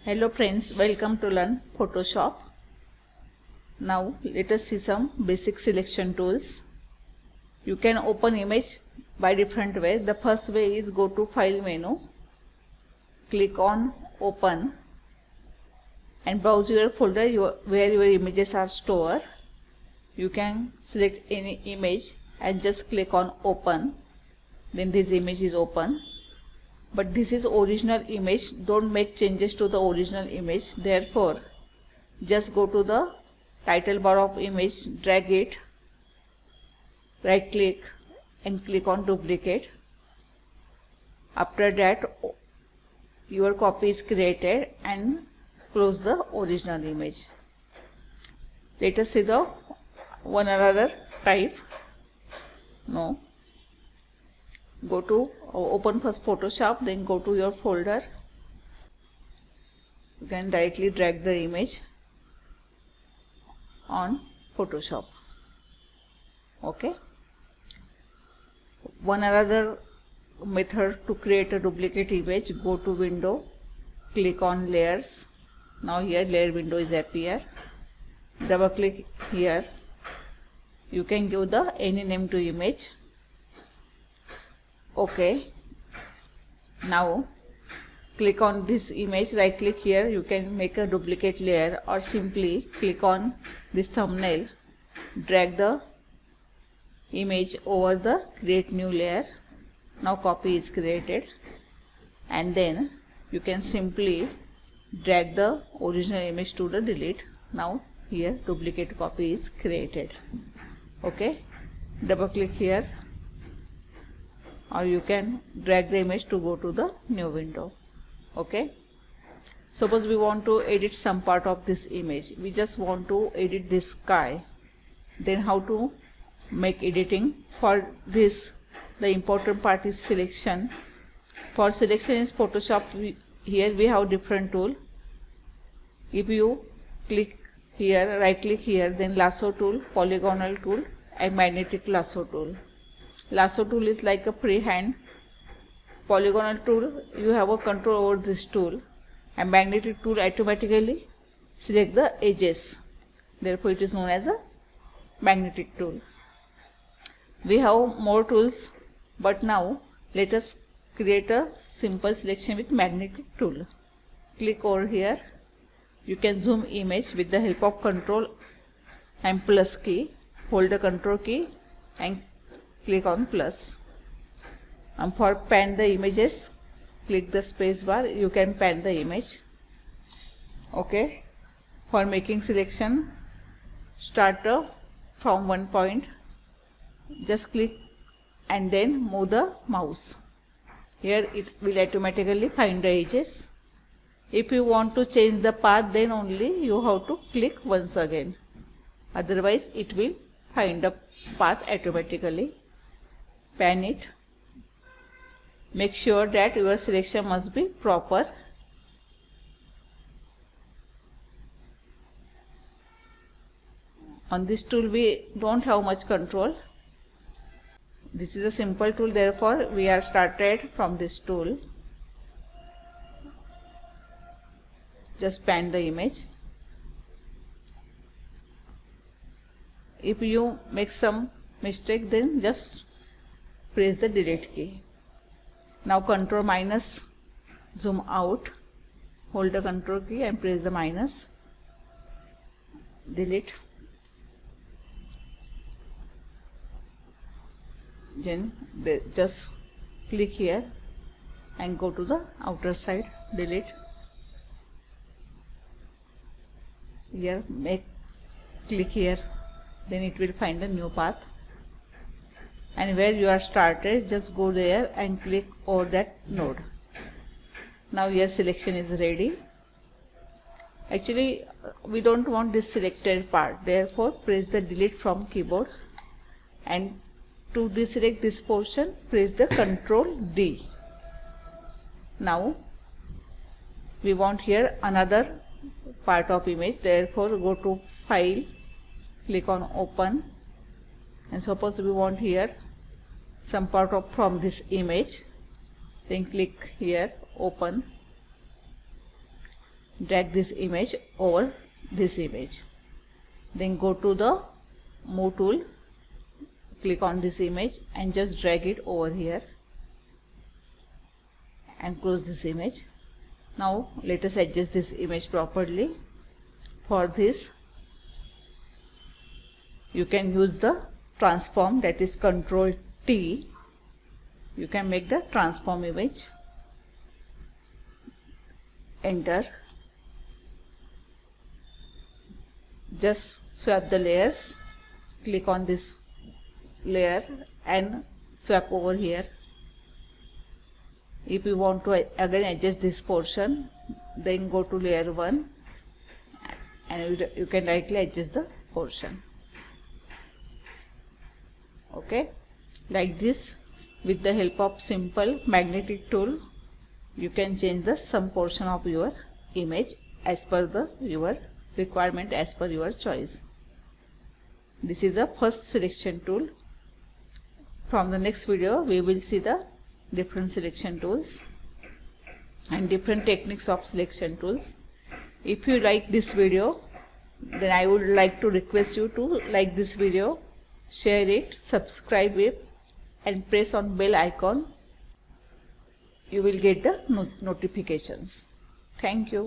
Hello friends, welcome to learn Photoshop. Now let us see some basic selection tools. You can open image by different way. The first way is go to file menu, click on open and browse your folder where your images are stored. You can select any image and just click on open. Then this image is open. But this is original image. Don't make changes to the original image. Therefore, just go to the title bar of image, drag it, right click and click on duplicate. After that, your copy is created and close the original image. Let us see the one another type. No. Go to open first Photoshop, then go to your folder. You can directly drag the image on Photoshop. Okay. One another method to create a duplicate image, go to window, click on layers. Now here layer window is appear. Double click here. You can give the any name to image. Okay. Now click on this image, right click here. You can make a duplicate layer or simply click on this thumbnail, drag the image over the create new layer. Now copy is created and then you can simply drag the original image to the delete. Now here duplicate copy is created. Okay. Double click here, or you can drag the image to go to the new window. Okay. Suppose we want to edit some part of this image. We just want to edit this sky. Then how to make editing? For this, the important part is selection. For selection in Photoshop, here we have different tool. If you click here, right click here, then Lasso Tool, Polygonal Tool and Magnetic Lasso Tool. Lasso Tool is like a freehand. Polygonal Tool, you have a control over this tool, and Magnetic Tool automatically select the edges. Therefore, it is known as a Magnetic Tool. We have more tools, but now let us create a simple selection with Magnetic Tool. Click over here. You can zoom image with the help of Control and plus key. Hold the Control key and click on plus. And for pan the images, click the space bar. You can pan the image. Okay. For making selection, start from one point. Just click and then move the mouse. Here it will automatically find the edges. If you want to change the path, then only you have to click once again. Otherwise, it will find the path automatically. Pan it. Make sure that your selection must be proper. On this tool we don't have much control. This is a simple tool, therefore we are started from this tool. Just pan the image. If you make some mistake, then just press the delete key. Now Control minus, zoom out, hold the Control key and press the minus, delete. Then just click here and go to the outer side, delete. Here click here, then it will find a new path. And where you are started, just go there and click over that node. Now your selection is ready. Actually, we don't want this selected part, therefore press the delete from keyboard, and to deselect this portion, press the Ctrl D. Now we want here another part of image, therefore go to File, click on Open, and suppose we want here some part of from this image, then click here Open. drag this image over this image. Then go to the move tool, click on this image and just drag it over here and close this image. Now let us adjust this image properly. For this you can use the transform, that is Ctrl T. You can make the transform image. Enter. Just swap the layers, click on this layer and swap over here. If you want to again adjust this portion, then go to layer 1 and you can directly adjust the portion. Okay, like this, with the help of simple magnetic tool you can change the some portion of your image as per your requirement, as per your choice. This is the first selection tool. From the next video we will see the different selection tools and different techniques of selection tools. If you like this video, then I would like to request you to like this video, share it, subscribe it and press on bell icon. You will get the notifications. Thank you.